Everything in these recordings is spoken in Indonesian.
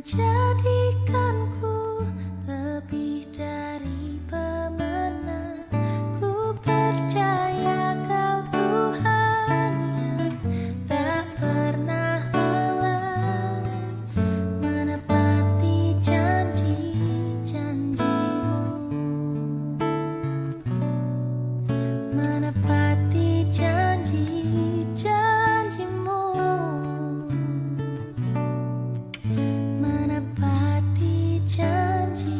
Menjadikanku lebih dari pemenang. Ku percaya Kau Tuhan yang tak pernah lalai menepati janji-janji-Mu, menepati janji-janji-Mu, menepati janji-janji-Mu.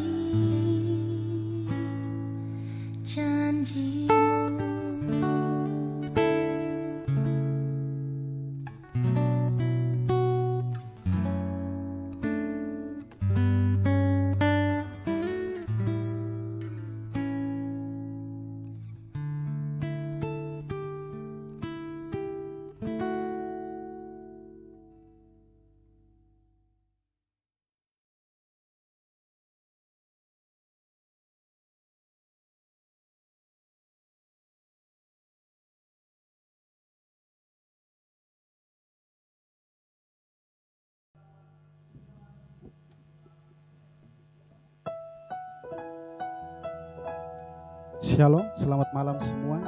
Shalom, selamat malam semua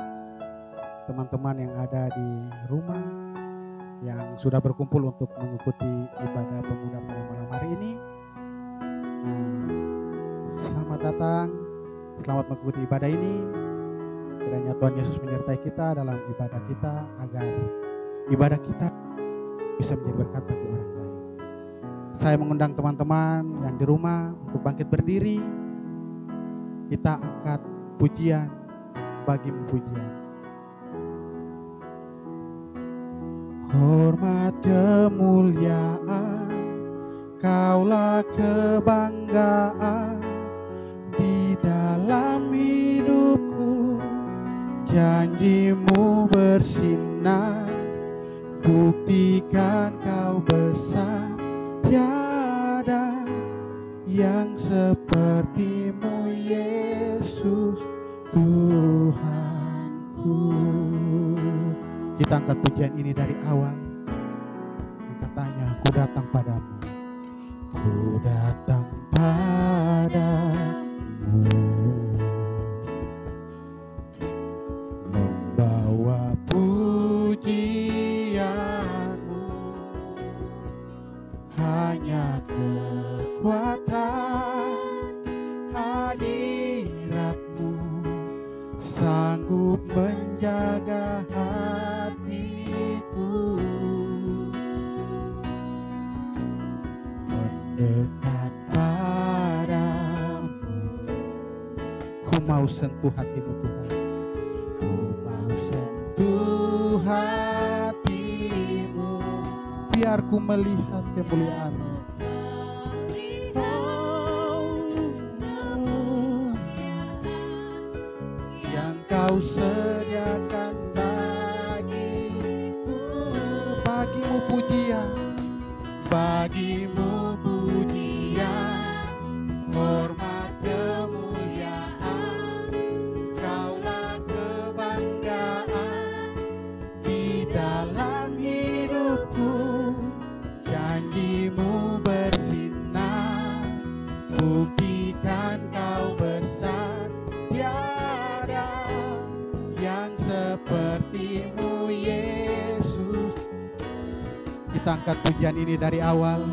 teman-teman yang ada di rumah, yang sudah berkumpul untuk mengikuti ibadah pemuda pada malam hari ini. Selamat datang, selamat mengikuti ibadah ini. Kiranya Tuhan Yesus menyertai kita dalam ibadah kita, agar ibadah kita bisa menjadi berkat bagi orang lain. Saya mengundang teman-teman yang di rumah untuk bangkit berdiri. Kita angkat pujian bagimu pujian. Hormat kemuliaan, Kaulah kebanggaan di dalam hidupku. Janji-Mu bersinar, buktikan Kau besar. Tiada yang seperti-Mu Yesus Tuhanku. Kita angkat pujian ini dari awal. Katanya, ku datang padamu, ku datang padamu, membawa pujianmu. Hanya kekuatan hadirat-Mu sanggup menjaga hatiku. Mendekat padamu, ku mau sentuh hati-Mu Tuhan. Ku mau sentuh hati-Mu, biar ku melihat kemuliaan-Mu. Kau sediakan bagiku, bagimu pujian, bagimu pujian, hormat kemuliaan, Kaulah kebanggaan di dalam hidupku. Janji-Mu bersinar, buktikan Kau besar. Tiada yang seperti-Mu Yesus. Kita angkat pujian ini dari awal.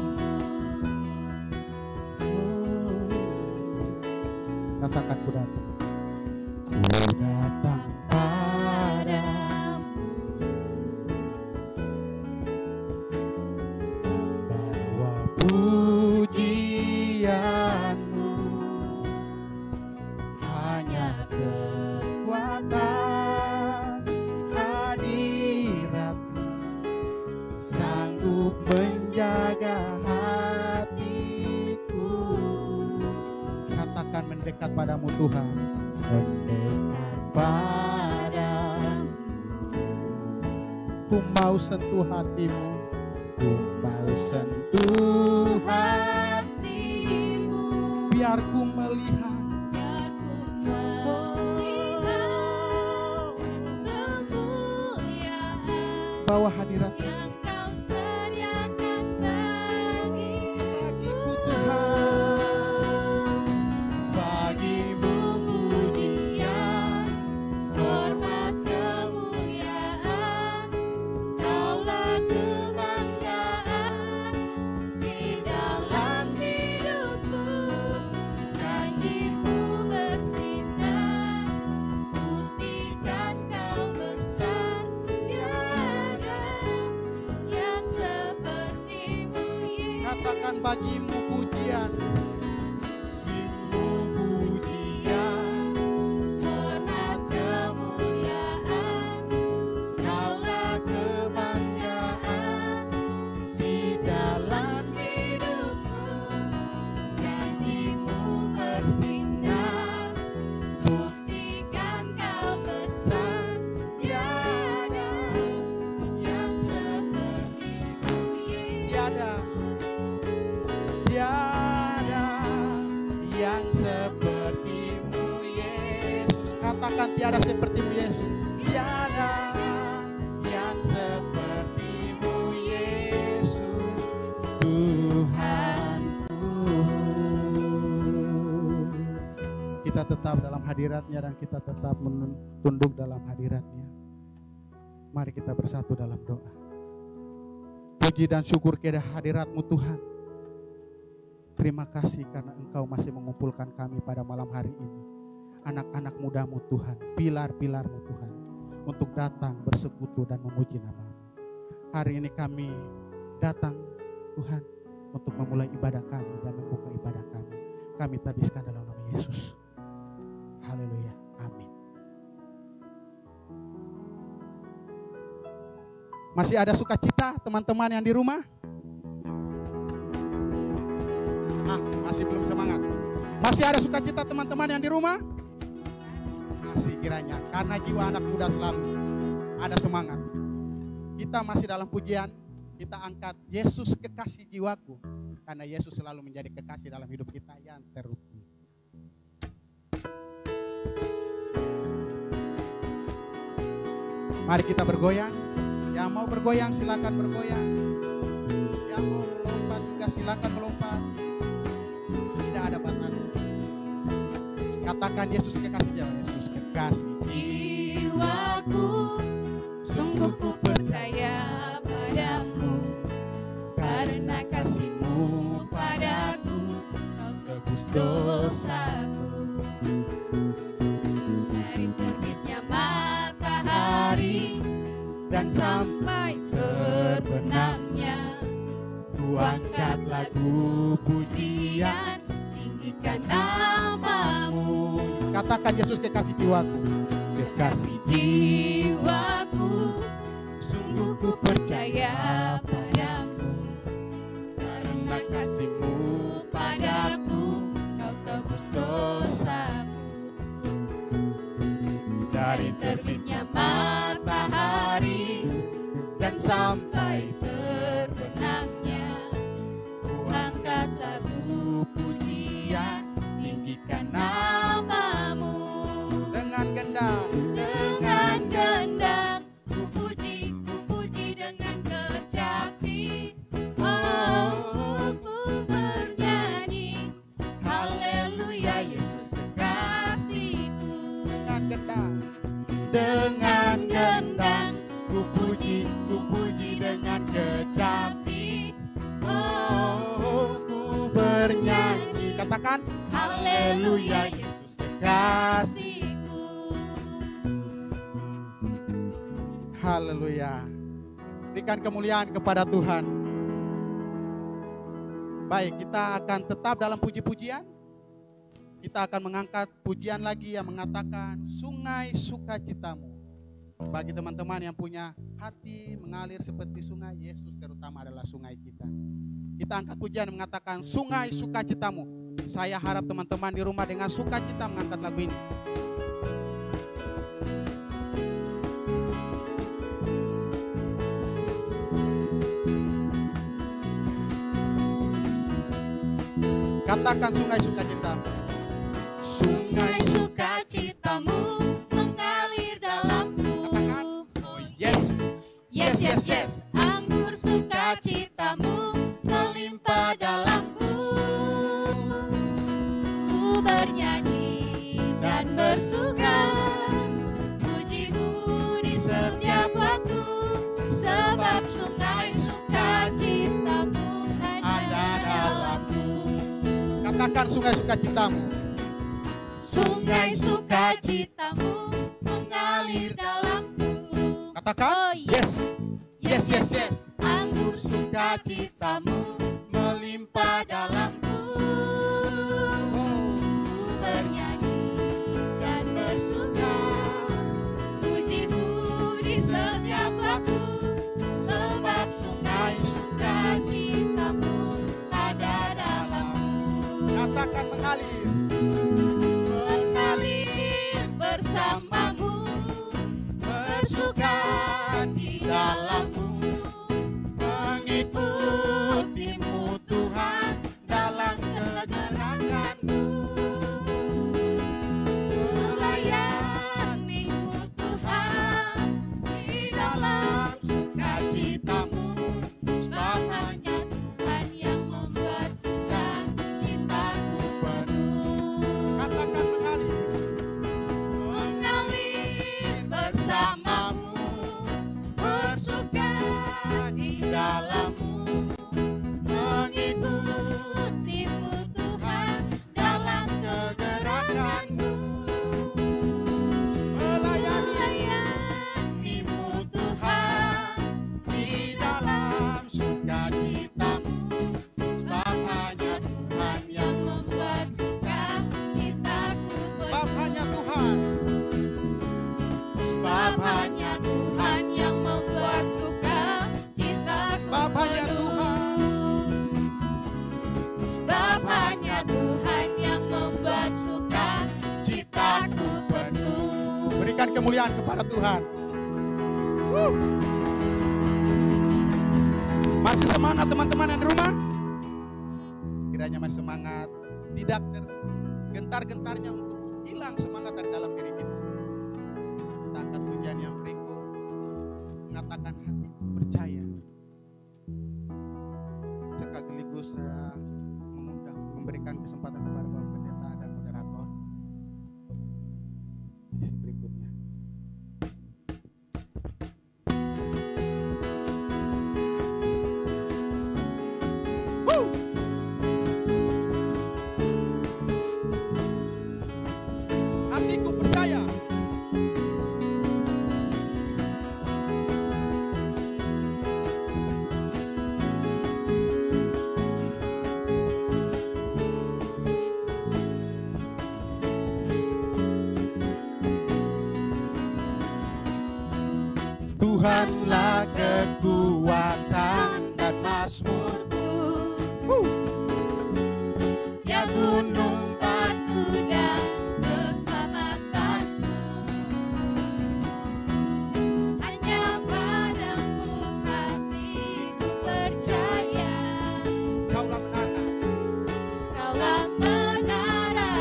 Katakan, ku datang. Ku datang padamu, bawa pujian-Mu. Hanya kekuatan hadirat-Mu sanggup menjaga hatiku. Katakan, mendekat padamu Tuhan, mendekat padamu. Ku mau sentuh hati-Mu, ku mau sentuh hati-Mu, biar ku melihat bahwa hadirat yang Kau sediakan bagiku datang bagimu pujian. hormat kemuliaan, Kaulah kebanggaan di dalam hidupku. Janjimu bersinar, buktikan Kau besar. Tiada yang seperti-Mu, Tiada, Yesus. tiada yang seperti-Mu, Yesus. Katakan tiada seperti-Mu, Yesus. Tiada yang seperti-Mu, Yesus, Tuhanku. Kita tetap dalam hadirat-Nya dan kita tetap tunduk dalam hadirat-Nya. Mari kita bersatu dalam doa. Puji dan syukur kehadirat-Mu Tuhan. Terima kasih karena Engkau masih mengumpulkan kami pada malam hari ini. Anak-anak muda-Mu Tuhan, pilar-pilar-Mu Tuhan, untuk datang bersekutu dan memuji nama-Mu. Hari ini kami datang Tuhan untuk memulai ibadah kami dan membuka ibadah kami. Kami tabiskan dalam nama Yesus. Haleluya. Amin. Masih ada sukacita teman-teman yang di rumah? Masih belum semangat. Masih ada sukacita teman-teman yang di rumah? Masih kiranya. Karena jiwa anak muda selalu ada semangat. Kita masih dalam pujian. Kita angkat Yesus kekasih jiwaku. Karena Yesus selalu menjadi kekasih dalam hidup kita yang terukur. Mari kita bergoyang. Yang mau bergoyang silakan bergoyang. Yang mau melompat juga silakan melompat. Tidak ada batas. Katakan Yesus kekasih jiwa. Yesus kekasih Jiwaku, sungguh ku percaya padamu, karena kasih-Mu padaku, Kau tebus dosaku. Dari terbitnya matahari dan sampai terbenamnya, ku angkat lagu pujian, tinggikan nama-Mu. Katakan Yesus kekasih jiwaku. Kekasih jiwaku, sungguh ku percaya padamu, karena kasih-Mu padaku, Kau tebus dosaku. Dari terbitnya matahari dan sampai terbenamnya, ku angkat lagu pujian, tinggikan nama-Mu. Dengan gendang, Dengan gendang, ku puji dengan kecapi. Oh, ku bernyanyi, haleluya, Yesus kekasihku. dengan gendang, Dengan gendang, ku puji dengan kecapi. Oh, ku bernyanyi. Katakan haleluya, Yesus kekasihku. haleluya. Berikan kemuliaan kepada Tuhan. Baik, kita akan tetap dalam puji-pujian. Kita akan mengangkat pujian lagi yang mengatakan sungai sukacitamu. Bagi teman-teman yang punya hati mengalir seperti sungai, Yesus terutama adalah sungai kita. Kita angkat pujian yang mengatakan sungai sukacitamu. Saya harap teman-teman di rumah dengan sukacita mengangkat lagu ini. Katakan sungai sukacitamu. Sungai sukacitamu mengalir dalamku. Katakan, oh yes. Yes, yes, yes. Anggur sukacitamu melimpah dalamku. Ku bernyanyi dan bersuka, puji-Mu di setiap waktu, sebab sungai sukacitamu ada dalamku. Katakan sungai sukacitamu. Sungai sukacitamu mengalir dalamku. Katakan, Oh, yes. Yes, yes, yes. Anggur sukacitamu Melimpah berlimpah dalamku. Ku bernyanyi dan bersuka, pujimu di setiap waktu, sebab sungai sukacitamu ada dalamku. Katakan mengalir. Mengalir bersamamu, bersuka di dalammu, mengikutimu Tuhan dalam kegerakanmu, melayanimu Tuhan di dalam sukacitamu, sebab hanya Tuhan yang membuat sukacitaku penuh. Katakan mengalir. Mengalir bersamamu, bersuka di dalammu, mengikutimu Tuhan dalam kegerakanmu, melayanimu Tuhan di dalam sukacitamu, sebab hanya Tuhan yang membuat sukacitaku Sebab penuh. hanya Tuhan. Sebab hanya Tuhan yang membuat sukacitaku Sebab hanya penuh. Sebab hanya Tuhan yang membuat sukacitaku penuh. Berikan kemuliaan kepada Tuhan. Masih semangat teman-teman yang di rumah? Kiranya masih semangat, tidak gentar-gentarnya untuk hilang semangat dari dalam diri kita. Kita angkat pujian yang berikut, mengatakan hatiku percaya. Sekaligus saya mengundang, memberikan kesempatan kepada Bapak Pendeta dan moderator untuk sesi berikutnya. Hatiku percaya. Tuhanlah kekuatan dan mazmurku. Ya gunung batu dan keselamatanku, hanya padamu hatiku percaya. Kaulah menara, Kaulah menara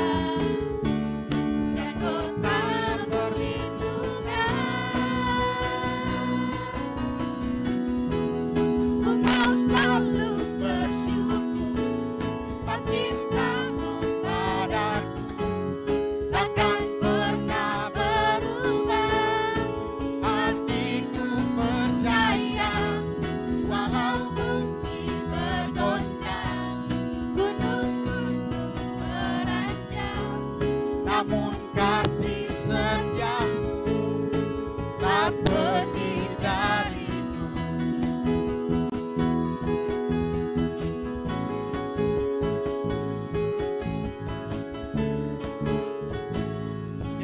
dan kota perlindungan. Ku mau selalu bersyukur, sebab cintamu padaku takkan pernah berubah. hatiku percaya. Walau bumi bergoncang, gunung-gunung beranjak, Namun kasih setiamu tak pergi dariku.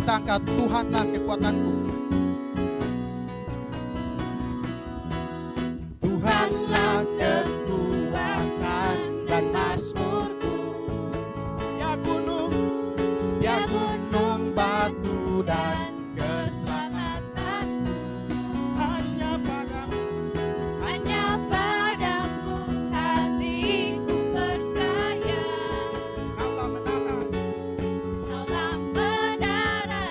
Kita angkat, Tuhanlah kekuatanku. Tuhanlah kekuatan dan mazmurku. Ya gunung batu dan keselamatanku, hanya padamu. hanya padamu hatiku percaya. Kaulah menara, Kaulah menara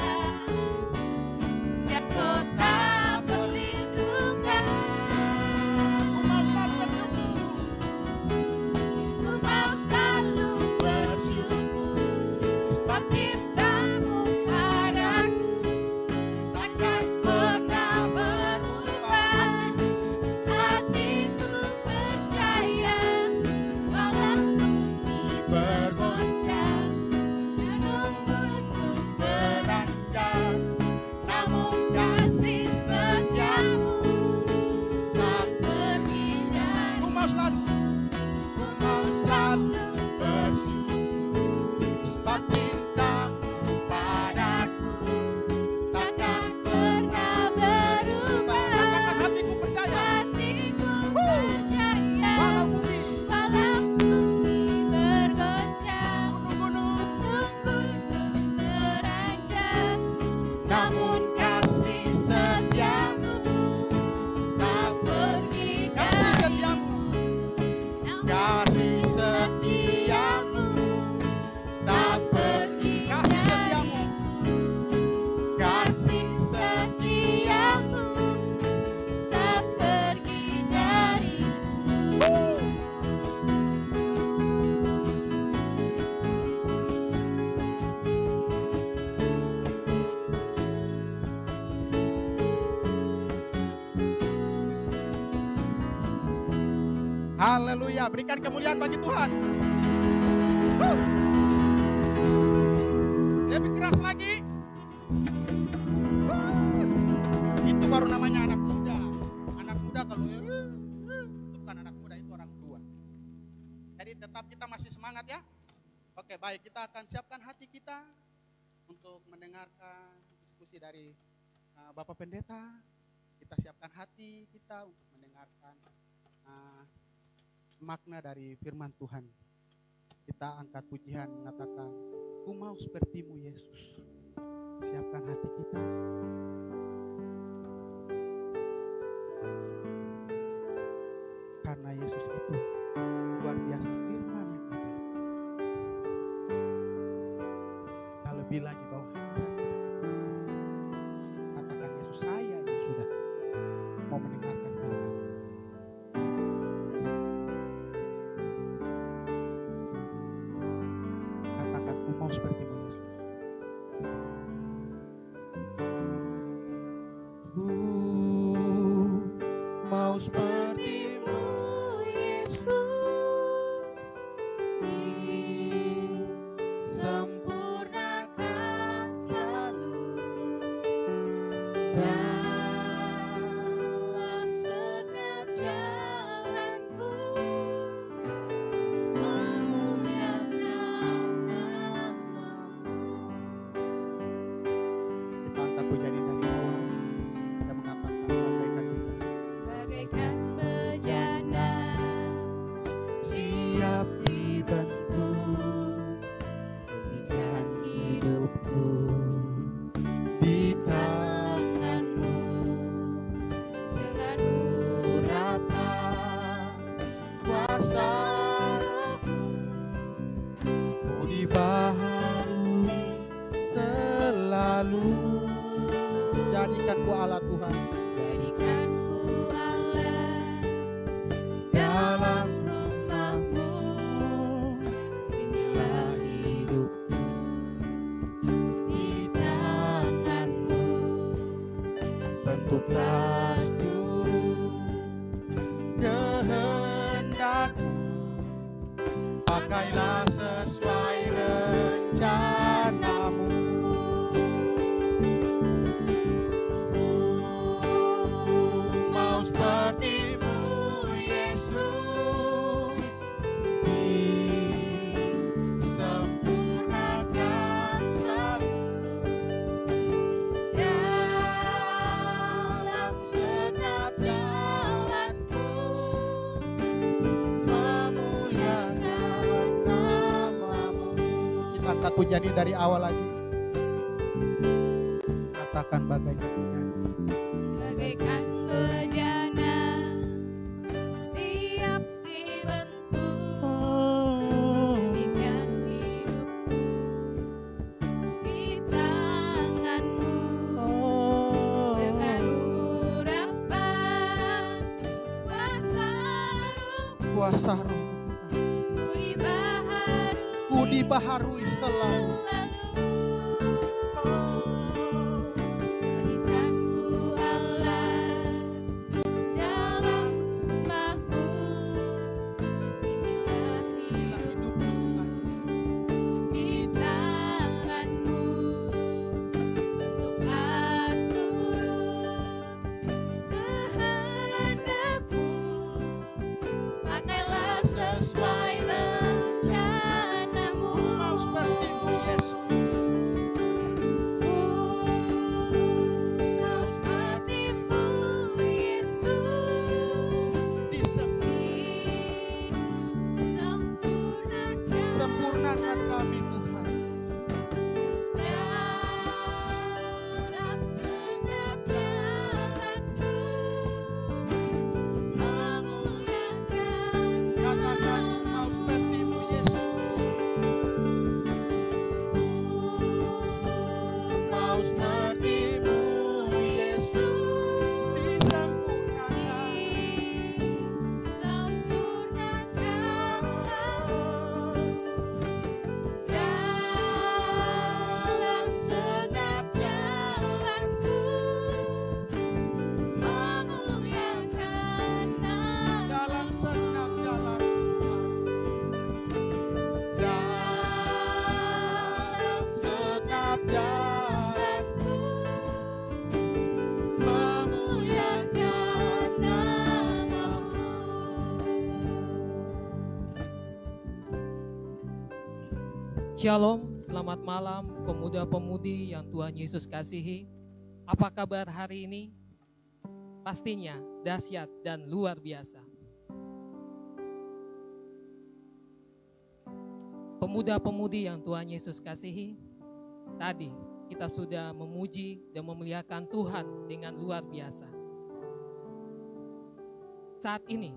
kasih setiamu tak pergi. Kasih setiamu, kasih setiamu tak pergi dariku. haleluya. Berikan kemuliaan bagi Tuhan. Lebih keras lagi. Itu baru namanya anak muda. Anak muda kalau itu bukan anak muda, itu orang tua. Jadi tetap kita masih semangat ya. Oke, baik, kita akan siapkan hati kita untuk mendengarkan diskusi dari Bapak Pendeta. Kita siapkan hati kita untuk mendengarkan makna dari firman Tuhan. Kita angkat pujian mengatakan, ku mau sepertimu Yesus. Siapkan hati kita. Karena Yesus itu luar biasa firman yang ada. Tak lebih lagi bahwa hadirat kita. Katakan Yesus, saya yang sudah mau mendengarkan firman. Katakan, ku mau sepertimu Yesus. Ku mau sepertimu Yesus, disempurnakan selalu dalam setiap jalanku, memuliakan nama-Mu. Kita angkat pujian ini dari awal. Kita mengatakan bagaikan Bagaikan bejana siap dibentuk, demikian hidupku di tangan-Mu. Dengan urapan kuasa Roh-Mu, Ku dibaharui selalu. Jadikan ku Allah Tuhan jadikan ku Allah dalam rumah-Mu. Inilah hidupku di tangan-Mu. bentuklah seluruh kehendakmu. Pakailah sesuai rencanamu. Mau sepertimu Yesus, disempurnakan selalu Dalam setiap jalanku, memuliakan nama-Mu. Kita angkat pujian ini dari awal lagi. Katakan bagaikan pujian. bagaikan bejana siap dibentuk, demikian hidupku di tangan-Mu. Dengan urapan kuasa Roh-Mu, Kuasa Roh ku dibaharui selalu. jadikan ku Allah dalam rumah-Mu. Inilah Inilah hidup hidupku Tuhan. di tangan-Mu. Bentuklah seluruh kehendakku, pakailah sesuai rencanamu. Ku mau sepertimu Yesus. Shalom, selamat malam pemuda-pemudi yang Tuhan Yesus kasihi. Apa kabar hari ini? Pastinya dahsyat dan luar biasa. Pemuda-pemudi yang Tuhan Yesus kasihi, tadi kita sudah memuji dan memuliakan Tuhan dengan luar biasa. Saat ini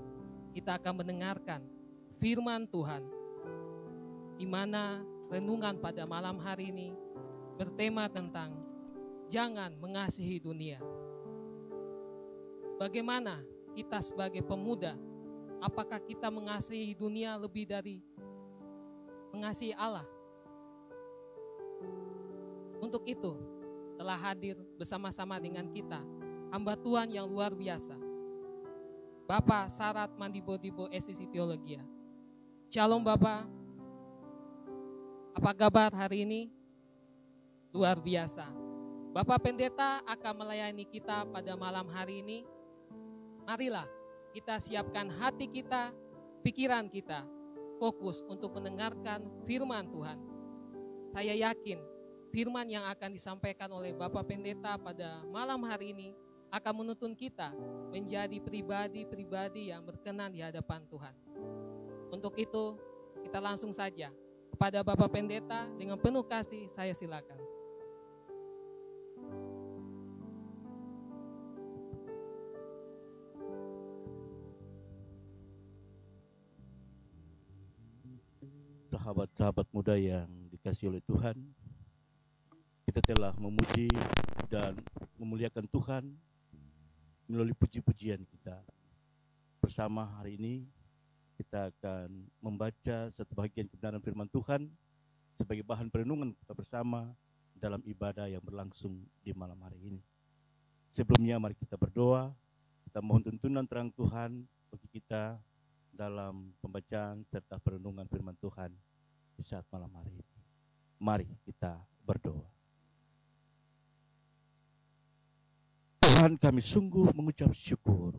kita akan mendengarkan firman Tuhan, di mana renungan pada malam hari ini bertema tentang jangan mengasihi dunia. Bagaimana kita sebagai pemuda, apakah kita mengasihi dunia lebih dari mengasihi Allah? Untuk itu telah hadir bersama-sama dengan kita hamba Tuhan yang luar biasa, Bapak Sarat Mandibo-Dibo SCC Teologia. Shalom Bapak. Apa kabar hari ini? Luar biasa. Bapak Pendeta akan melayani kita pada malam hari ini. Marilah kita siapkan hati kita, pikiran kita, fokus untuk mendengarkan firman Tuhan. Saya yakin firman yang akan disampaikan oleh Bapak Pendeta pada malam hari ini akan menuntun kita menjadi pribadi-pribadi yang berkenan di hadapan Tuhan. Untuk itu, kita langsung saja kepada Bapak Pendeta dengan penuh kasih, saya silakan. Sahabat-sahabat muda yang dikasihi oleh Tuhan, kita telah memuji dan memuliakan Tuhan melalui puji-pujian kita. Bersama hari ini kita akan membaca satu bagian kebenaran firman Tuhan sebagai bahan perenungan kita bersama dalam ibadah yang berlangsung di malam hari ini. Sebelumnya mari kita berdoa, kita mohon tuntunan terang Tuhan bagi kita dalam pembacaan serta perenungan firman Tuhan di saat malam hari ini. Mari kita berdoa. Tuhan, kami sungguh mengucap syukur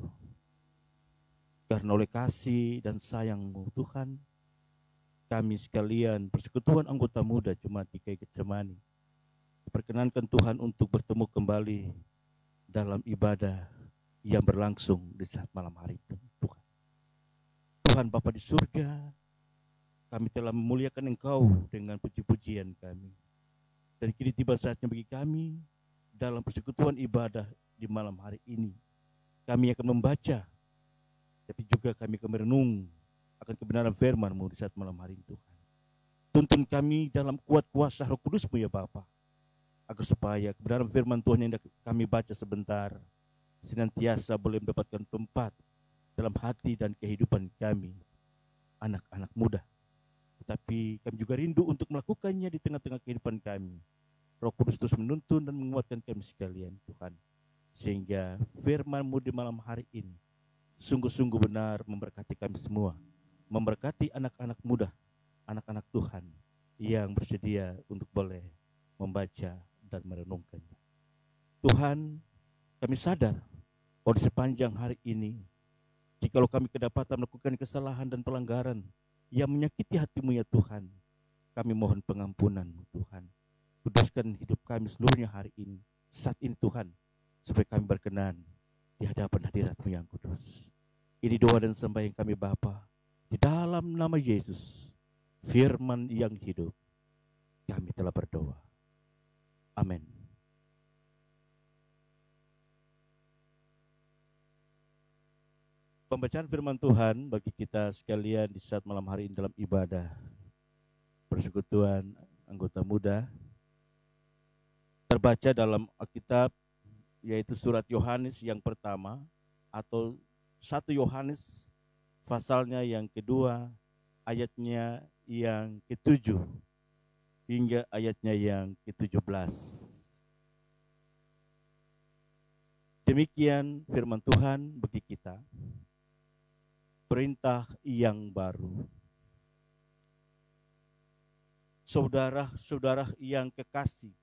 karena oleh kasih dan sayang-Mu Tuhan, kami sekalian persekutuan anggota muda Jemaat GKI Getsemani diperkenankan Tuhan untuk bertemu kembali dalam ibadah yang berlangsung di saat malam hari itu Tuhan. Tuhan Bapa di surga, kami telah memuliakan Engkau dengan puji-pujian kami. Dan kini tiba saatnya bagi kami dalam persekutuan ibadah di malam hari ini. Kami akan membaca, tapi juga kami akan merenung akan kebenaran firman-Mu di saat malam hari ini Tuhan. Tuntun kami dalam kuat kuasa Roh Kudus-Mu ya Bapa, agar supaya kebenaran firman Tuhan yang kami baca sebentar senantiasa boleh mendapatkan tempat dalam hati dan kehidupan kami, anak-anak muda. Tetapi kami juga rindu untuk melakukannya di tengah-tengah kehidupan kami. Roh Kudus terus menuntun dan menguatkan kami sekalian Tuhan, sehingga firman-Mu di malam hari ini sungguh-sungguh benar memberkati kami semua, memberkati anak-anak muda, anak-anak Tuhan yang bersedia untuk boleh membaca dan merenungkannya. Tuhan, kami sadar bahwa di sepanjang hari ini, jikalau kami kedapatan melakukan kesalahan dan pelanggaran yang menyakiti hati-Mu ya Tuhan, kami mohon pengampunan-Mu Tuhan. Kuduskan hidup kami seluruhnya hari ini, saat ini Tuhan, supaya kami berkenan di hadapan hadirat-Mu yang kudus. Ini doa dan sembah yang kami Bapa, di dalam nama Yesus, firman yang hidup, kami telah berdoa. Amin. Pembacaan firman Tuhan bagi kita sekalian di saat malam hari ini dalam ibadah persekutuan anggota muda terbaca dalam Alkitab, yaitu surat Yohanes yang pertama atau 1 Yohanes pasalnya yang kedua, ayatnya yang ke-7 hingga ayatnya yang ke-17. Demikian firman Tuhan bagi kita. Perintah yang baru. Saudara-saudara yang kekasih,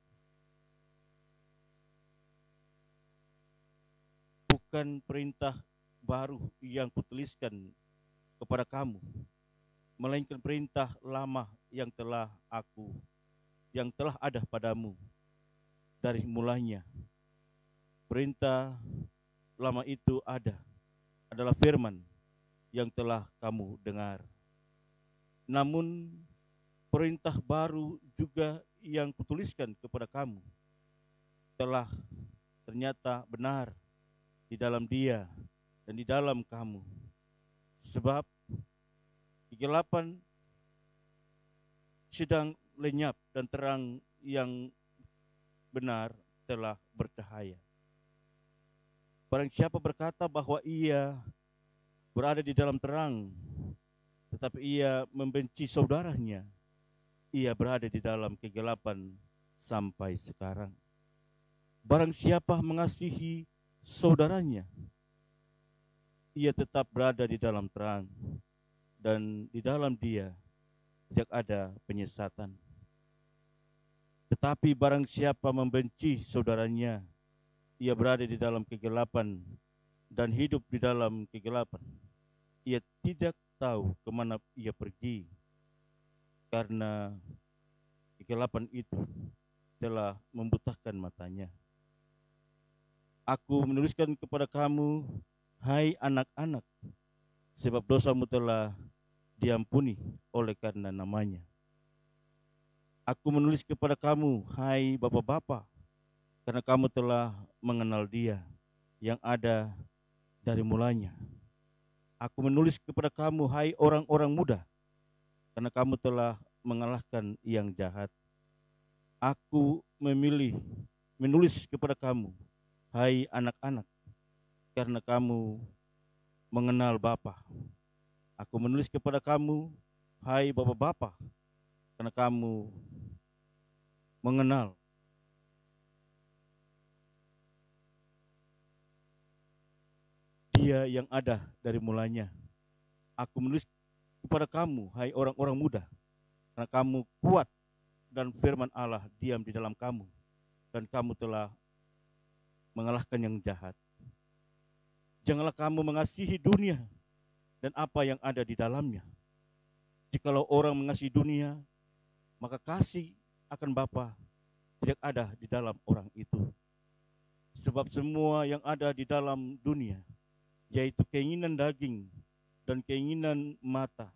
bukan perintah baru yang kutuliskan kepada kamu, melainkan perintah lama yang telah ada padamu dari mulanya. Perintah lama itu adalah firman yang telah kamu dengar. Namun perintah baru juga yang kutuliskan kepada kamu telah ternyata benar di dalam Dia dan di dalam kamu. Sebab kegelapan sedang lenyap dan terang yang benar telah bercahaya. Barang siapa berkata bahwa ia berada di dalam terang, tetapi ia membenci saudaranya, ia berada di dalam kegelapan sampai sekarang. Barang siapa mengasihi saudaranya, ia tetap berada di dalam terang, dan di dalam dia tidak ada penyesatan. Tetapi barang siapa membenci saudaranya, ia berada di dalam kegelapan dan hidup di dalam kegelapan. Ia tidak tahu kemana ia pergi, karena kegelapan itu telah membutakan matanya. Aku menuliskan kepada kamu, hai anak-anak, sebab dosamu telah diampuni oleh karena namanya. Aku menulis kepada kamu, hai bapak-bapak, karena kamu telah mengenal Dia yang ada dari mulanya. Aku menulis kepada kamu, hai orang-orang muda, karena kamu telah mengalahkan yang jahat. Aku menulis kepada kamu, hai anak-anak, karena kamu mengenal Bapa. Aku menulis kepada kamu, hai bapak-bapak, karena kamu mengenal Dia yang ada dari mulanya. Aku menulis kepada kamu, hai orang-orang muda, karena kamu kuat dan firman Allah diam di dalam kamu, dan kamu telah mengalahkan yang jahat. Janganlah kamu mengasihi dunia dan apa yang ada di dalamnya. Jikalau orang mengasihi dunia, maka kasih akan Bapa tidak ada di dalam orang itu. Sebab semua yang ada di dalam dunia, yaitu keinginan daging dan keinginan mata,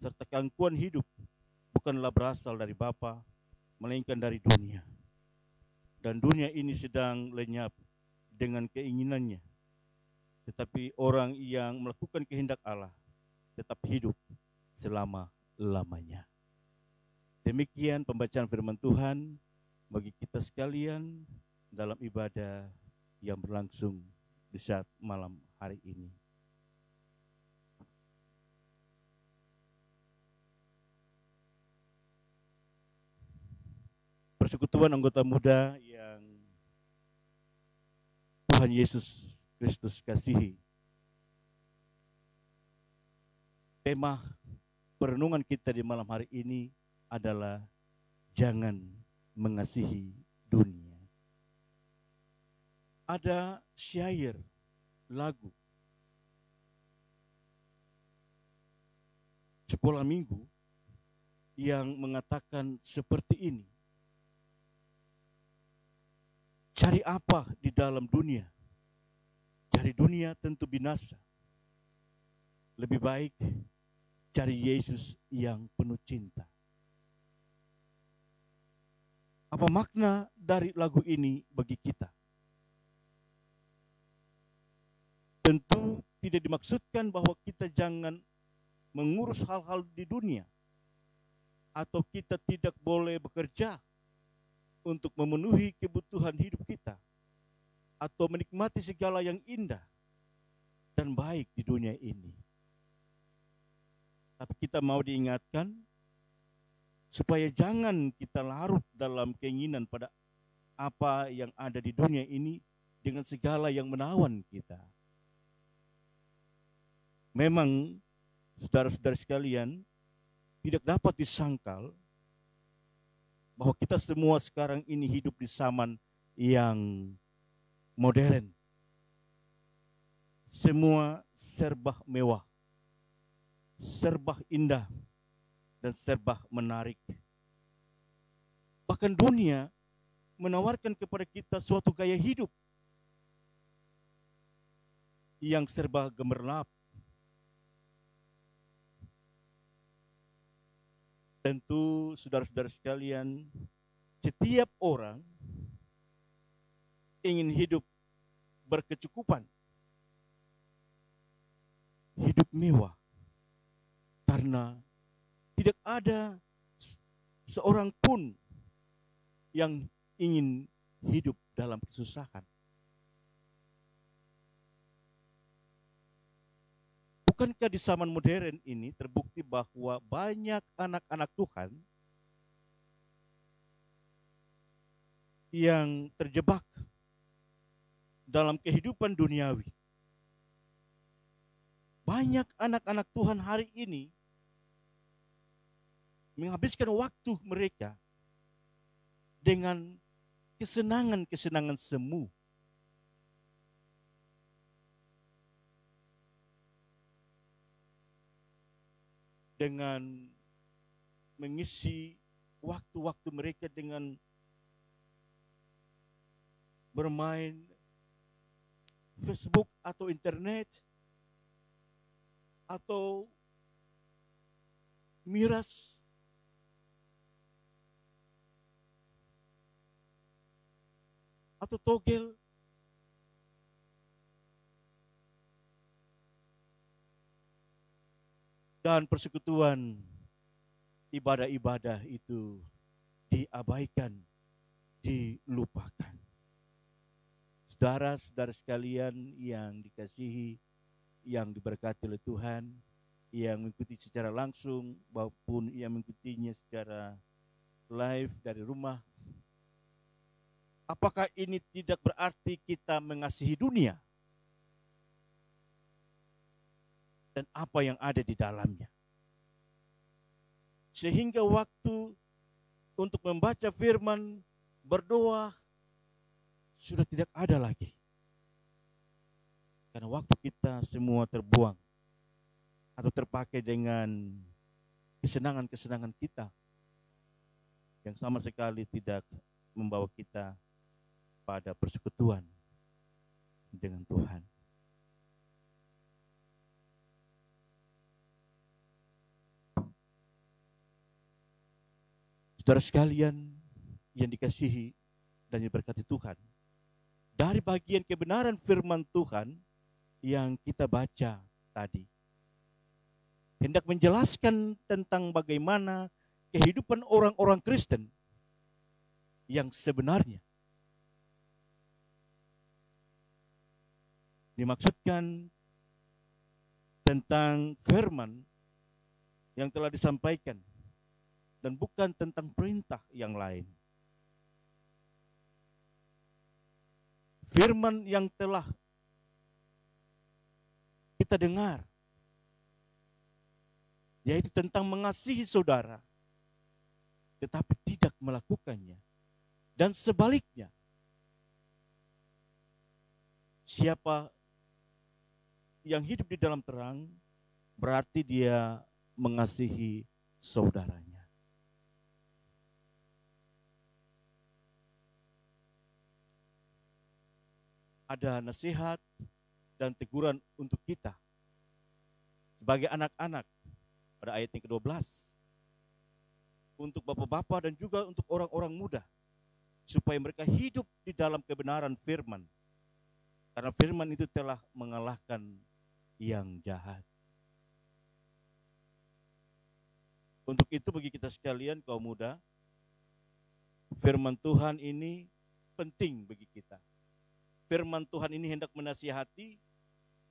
serta keangkuhan hidup, bukanlah berasal dari Bapa, melainkan dari dunia. Dan dunia ini sedang lenyap dengan keinginannya. Tetapi orang yang melakukan kehendak Allah tetap hidup selama-lamanya. Demikian pembacaan firman Tuhan bagi kita sekalian dalam ibadah yang berlangsung di saat malam hari ini. Persekutuan anggota muda yang Tuhan Yesus Kristus kasihi. Tema perenungan kita di malam hari ini adalah jangan mengasihi dunia. Ada syair lagu sekolah minggu yang mengatakan seperti ini. Cari apa di dalam dunia? Cari dunia tentu binasa. Lebih baik cari Yesus yang penuh cinta. Apa makna dari lagu ini bagi kita? Tentu tidak dimaksudkan bahwa kita jangan mengurus hal-hal di dunia, atau kita tidak boleh bekerja untuk memenuhi kebutuhan hidup kita, atau menikmati segala yang indah dan baik di dunia ini. Tapi kita mau diingatkan supaya jangan kita larut dalam keinginan pada apa yang ada di dunia ini dengan segala yang menawan kita. Memang saudara-saudara sekalian, tidak dapat disangkal bahwa kita semua sekarang ini hidup di zaman yang modern. Semua serba mewah, serba indah, dan serba menarik. Bahkan dunia menawarkan kepada kita suatu gaya hidup yang serba gemerlap. Tentu saudara-saudara sekalian, setiap orang ingin hidup berkecukupan, hidup mewah, karena tidak ada seorang pun yang ingin hidup dalam kesusahan. Bukankah di zaman modern ini terbukti bahwa banyak anak-anak Tuhan yang terjebak dalam kehidupan duniawi? Banyak anak-anak Tuhan hari ini menghabiskan waktu mereka dengan kesenangan-kesenangan semu. Dengan mengisi waktu-waktu mereka dengan bermain Facebook atau internet, atau miras, atau togel. Dan persekutuan ibadah-ibadah itu diabaikan, dilupakan. Saudara-saudara sekalian yang dikasihi, yang diberkati oleh Tuhan, yang mengikuti secara langsung maupun yang mengikutinya secara live dari rumah, apakah ini tidak berarti kita mengasihi dunia dan apa yang ada di dalamnya? Sehingga waktu untuk membaca firman, berdoa, sudah tidak ada lagi. Karena waktu kita semua terbuang atau terpakai dengan kesenangan-kesenangan kita yang sama sekali tidak membawa kita pada persekutuan dengan Tuhan. Saudara sekalian yang dikasihi dan diberkati Tuhan, dari bagian kebenaran firman Tuhan yang kita baca tadi, hendak menjelaskan tentang bagaimana kehidupan orang-orang Kristen yang sebenarnya. Dimaksudkan tentang firman yang telah disampaikan dan bukan tentang perintah yang lain. Firman yang telah kita dengar, yaitu tentang mengasihi saudara, tetapi tidak melakukannya. Dan sebaliknya, siapa yang hidup di dalam terang, berarti dia mengasihi saudaranya. Ada nasihat dan teguran untuk kita sebagai anak-anak pada ayat yang ke-12, untuk bapak-bapak dan juga untuk orang-orang muda, supaya mereka hidup di dalam kebenaran firman, karena firman itu telah mengalahkan yang jahat. Untuk itu bagi kita sekalian kaum muda, firman Tuhan ini penting bagi kita. Firman Tuhan ini hendak menasihati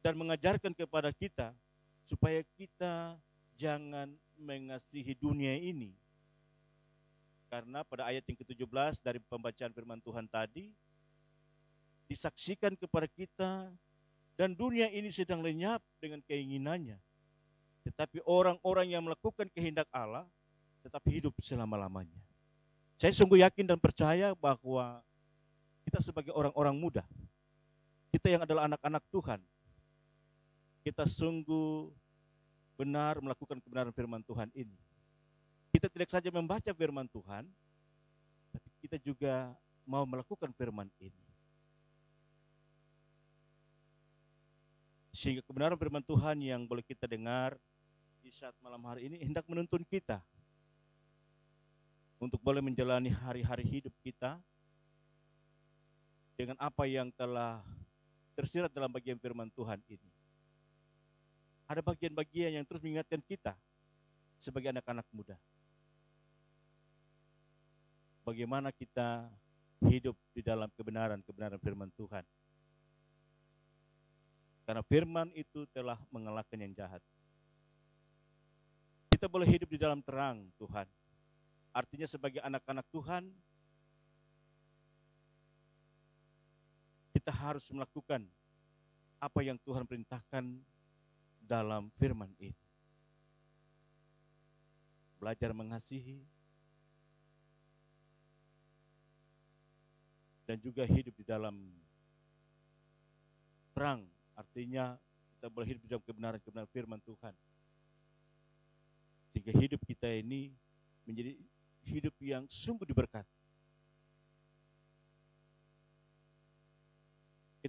dan mengajarkan kepada kita supaya kita jangan mengasihi dunia ini. Karena pada ayat yang ke-17 dari pembacaan firman Tuhan tadi, disaksikan kepada kita dan dunia ini sedang lenyap dengan keinginannya. Tetapi orang-orang yang melakukan kehendak Allah tetap hidup selama-lamanya. Saya sungguh yakin dan percaya bahwa kita sebagai orang-orang muda, kita yang adalah anak-anak Tuhan, kita sungguh benar melakukan kebenaran firman Tuhan ini. Kita tidak saja membaca firman Tuhan, tapi kita juga mau melakukan firman ini. Sehingga kebenaran firman Tuhan yang boleh kita dengar di saat malam hari ini hendak menuntun kita untuk boleh menjalani hari-hari hidup kita dengan apa yang telah tersirat dalam bagian firman Tuhan ini. Ada bagian-bagian yang terus mengingatkan kita sebagai anak-anak muda. Bagaimana kita hidup di dalam kebenaran firman Tuhan. Karena firman itu telah mengalahkan yang jahat. Kita boleh hidup di dalam terang Tuhan. Artinya sebagai anak-anak Tuhan, kita harus melakukan apa yang Tuhan perintahkan dalam firman ini. Belajar mengasihi, dan juga hidup di dalam terang. Artinya kita boleh hidup di dalam kebenaran firman Tuhan. Sehingga hidup kita ini menjadi hidup yang sungguh diberkati.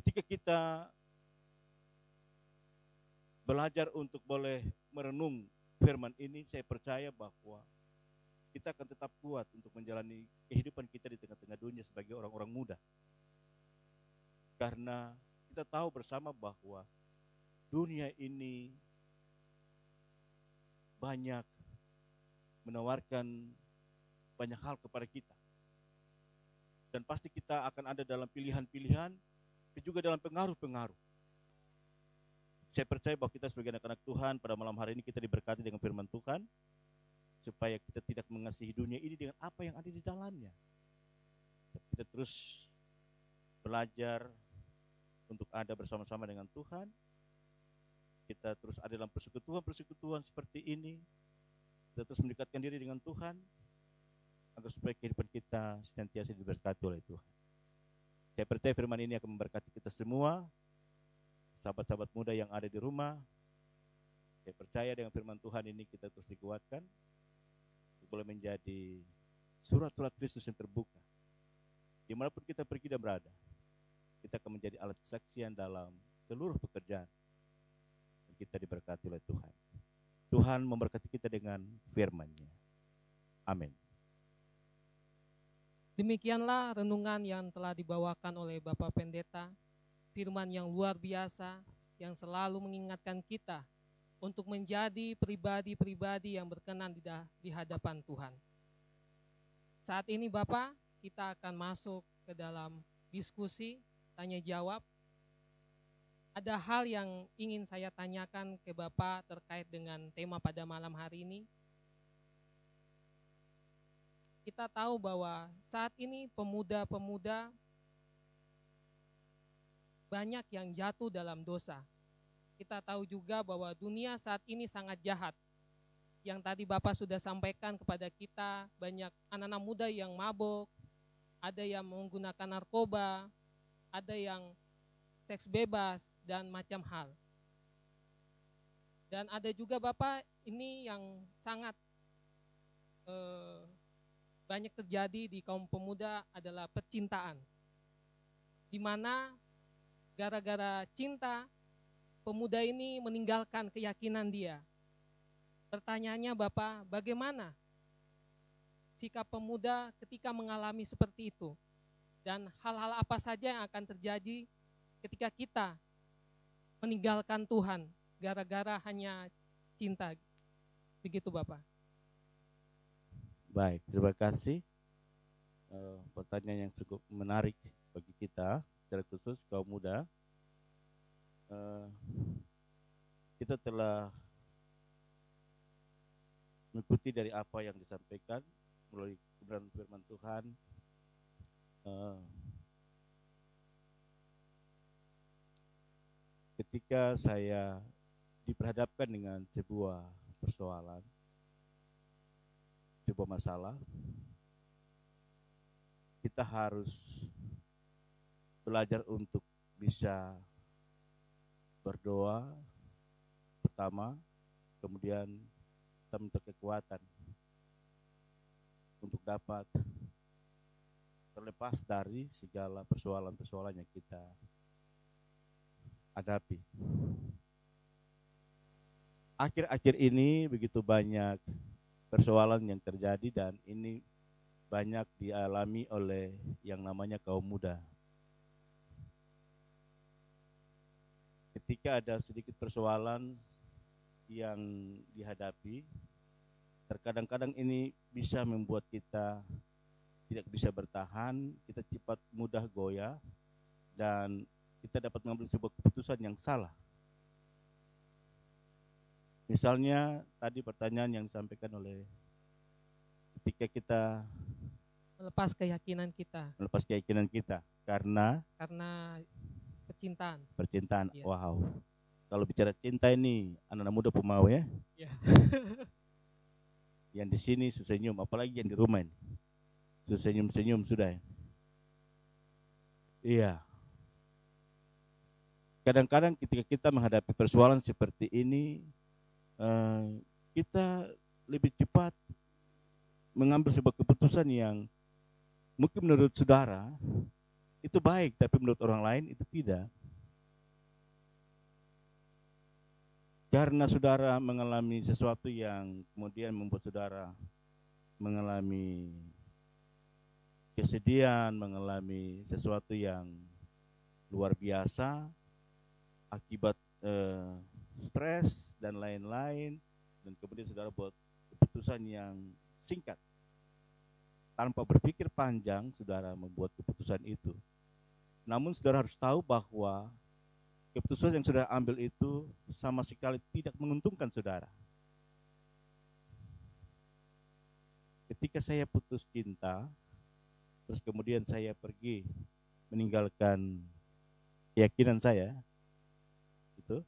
Ketika kita belajar untuk boleh merenung firman ini, saya percaya bahwa kita akan tetap kuat untuk menjalani kehidupan kita di tengah-tengah dunia sebagai orang-orang muda. Karena kita tahu bersama bahwa dunia ini banyak menawarkan banyak hal kepada kita. Dan pasti kita akan ada dalam pilihan-pilihan dan juga dalam pengaruh-pengaruh. Saya percaya bahwa kita sebagai anak-anak Tuhan pada malam hari ini kita diberkati dengan firman Tuhan, supaya kita tidak mengasihi dunia ini dengan apa yang ada di dalamnya. Kita terus belajar untuk ada bersama-sama dengan Tuhan. Kita terus ada dalam persekutuan seperti ini. Kita terus mendekatkan diri dengan Tuhan, agar supaya kehidupan kita senantiasa diberkati oleh Tuhan. Saya percaya firman ini akan memberkati kita semua, sahabat-sahabat muda yang ada di rumah. Saya percaya dengan firman Tuhan ini kita terus dikuatkan, boleh menjadi surat-surat Kristus yang terbuka. Dimanapun kita pergi dan berada, kita akan menjadi alat kesaksian dalam seluruh pekerjaan. Dan kita diberkati oleh Tuhan. Tuhan memberkati kita dengan firman-Nya. Amin. Demikianlah renungan yang telah dibawakan oleh Bapak Pendeta, firman yang luar biasa yang selalu mengingatkan kita untuk menjadi pribadi-pribadi yang berkenan di hadapan Tuhan. Saat ini Bapak, kita akan masuk ke dalam diskusi, tanya jawab. Ada hal yang ingin saya tanyakan ke Bapak terkait dengan tema pada malam hari ini. Kita tahu bahwa saat ini pemuda-pemuda banyak yang jatuh dalam dosa. Kita tahu juga bahwa dunia saat ini sangat jahat. Yang tadi Bapak sudah sampaikan kepada kita, banyak anak-anak muda yang mabuk, ada yang menggunakan narkoba, ada yang seks bebas, dan macam hal. Dan ada juga Bapak, ini yang sangat banyak terjadi di kaum pemuda adalah percintaan. Di mana gara-gara cinta, pemuda ini meninggalkan keyakinan dia. Pertanyaannya Bapak, bagaimana sikap pemuda ketika mengalami seperti itu? Dan hal-hal apa saja yang akan terjadi ketika kita meninggalkan Tuhan gara-gara hanya cinta? Begitu Bapak. Baik, terima kasih. Pertanyaan yang cukup menarik bagi kita, secara khusus kaum muda. Kita telah mengikuti dari apa yang disampaikan melalui kebenaran firman Tuhan. Ketika saya diperhadapkan dengan sebuah persoalan, sebuah masalah, kita harus belajar untuk bisa berdoa pertama, kemudian kita minta kekuatan untuk dapat terlepas dari segala persoalan-persoalan yang kita hadapi. Akhir-akhir ini begitu banyak persoalan yang terjadi dan ini banyak dialami oleh yang namanya kaum muda. Ketika ada sedikit persoalan yang dihadapi, terkadang-kadang ini bisa membuat kita tidak bisa bertahan, kita cepat mudah goyah, dan kita dapat mengambil sebuah keputusan yang salah. Misalnya tadi pertanyaan yang disampaikan oleh ketika kita Melepas keyakinan kita karena percintaan. Iya. Wow. Kalau bicara cinta ini anak-anak muda pemau ya. Iya. Yang di sini susah senyum, apalagi yang di rumah ini. Susah senyum sudah. Iya. Kadang-kadang ketika kita menghadapi persoalan seperti ini, kita lebih cepat mengambil sebuah keputusan yang mungkin menurut saudara itu baik, tapi menurut orang lain itu tidak. Karena saudara mengalami sesuatu yang kemudian membuat saudara mengalami kesedihan, mengalami sesuatu yang luar biasa akibat stres dan lain-lain, dan kemudian saudara buat keputusan yang singkat. Tanpa berpikir panjang, saudara membuat keputusan itu. Namun saudara harus tahu bahwa keputusan yang saudara ambil itu sama sekali tidak menguntungkan saudara. Ketika saya putus cinta, terus kemudian saya pergi meninggalkan keyakinan saya, itu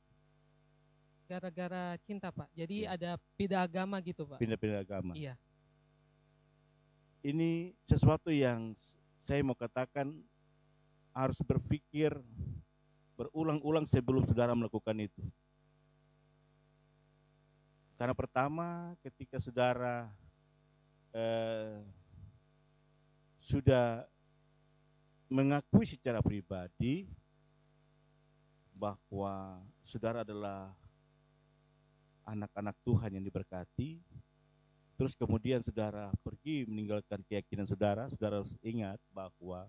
Gara-gara cinta, Pak. Jadi ada pindah agama gitu, Pak. Pindah agama. Iya. Ini sesuatu yang saya mau katakan harus berpikir berulang-ulang sebelum saudara melakukan itu. Karena pertama, ketika saudara sudah mengakui secara pribadi bahwa saudara adalah anak-anak Tuhan yang diberkati, terus kemudian saudara pergi meninggalkan keyakinan saudara, saudara harus ingat bahwa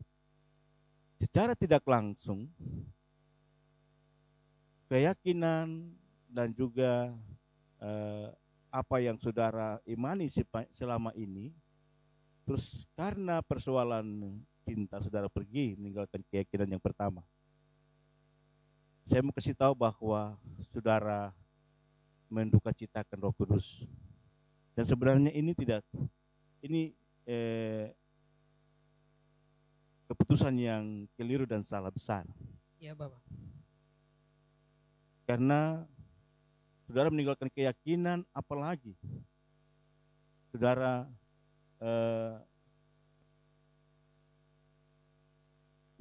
secara tidak langsung keyakinan dan juga apa yang saudara imani selama ini, terus karena persoalan cinta saudara pergi meninggalkan keyakinan yang pertama. Saya mau kasih tahu bahwa saudara menduka citakan Roh Kudus. Dan sebenarnya ini keputusan yang keliru dan salah besar. Iya, Bapak. Karena saudara meninggalkan keyakinan, apalagi saudara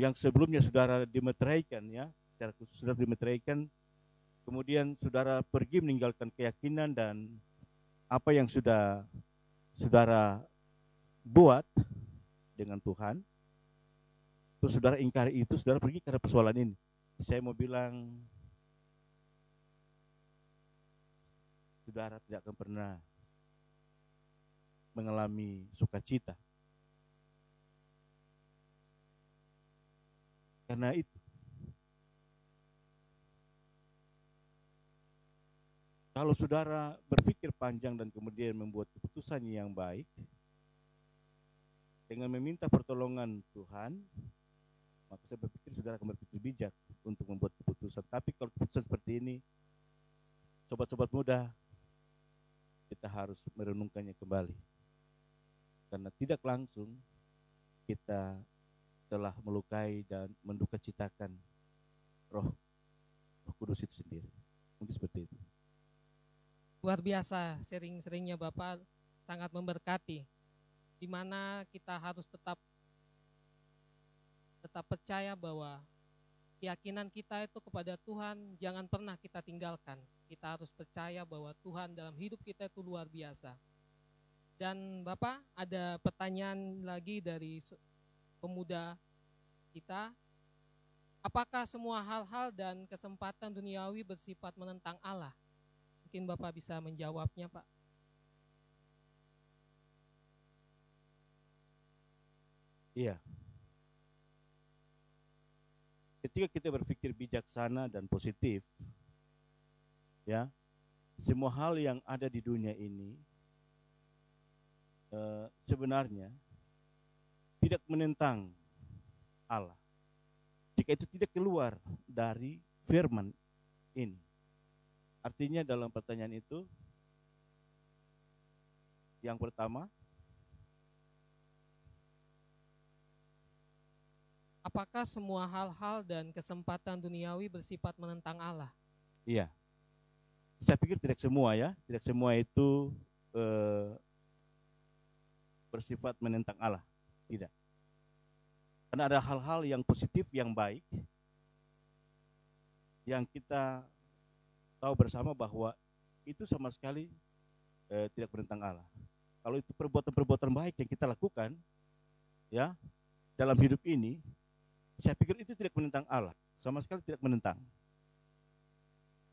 yang sebelumnya saudara dimeteraikan, ya, secara khusus saudara dimeteraikan, kemudian saudara pergi meninggalkan keyakinan dan apa yang sudah saudara buat dengan Tuhan, terus saudara ingkari itu, saudara pergi karena persoalan ini. Saya mau bilang, saudara tidak akan pernah mengalami sukacita. Karena itu, kalau saudara berpikir panjang dan kemudian membuat keputusan yang baik, dengan meminta pertolongan Tuhan, maka saya berpikir saudara akan berpikir bijak untuk membuat keputusan. Tapi kalau keputusan seperti ini, sobat-sobat muda, kita harus merenungkannya kembali. Karena tidak langsung kita telah melukai dan menduka citakan Roh Kudus itu sendiri. Mungkin seperti itu. Luar biasa sering-seringnya Bapak, sangat memberkati. Di mana kita harus tetap percaya bahwa keyakinan kita itu kepada Tuhan jangan pernah kita tinggalkan. Kita harus percaya bahwa Tuhan dalam hidup kita itu luar biasa. Dan Bapak, ada pertanyaan lagi dari pemuda kita. Apakah semua hal-hal dan kesempatan duniawi bersifat menentang Allah? Mungkin Bapak bisa menjawabnya, Pak. Iya. Ketika kita berpikir bijaksana dan positif, ya, semua hal yang ada di dunia ini sebenarnya tidak menentang Allah. Jika itu tidak keluar dari firman ini. Artinya dalam pertanyaan itu, yang pertama, apakah semua hal-hal dan kesempatan duniawi bersifat menentang Allah? iya. Saya pikir tidak semua ya, tidak semua itu bersifat menentang Allah, tidak. Karena ada hal-hal yang positif, yang baik, yang kita tahu bersama bahwa itu sama sekali tidak menentang Allah. Kalau itu perbuatan-perbuatan baik yang kita lakukan, ya, dalam hidup ini, saya pikir itu tidak menentang Allah, sama sekali tidak menentang.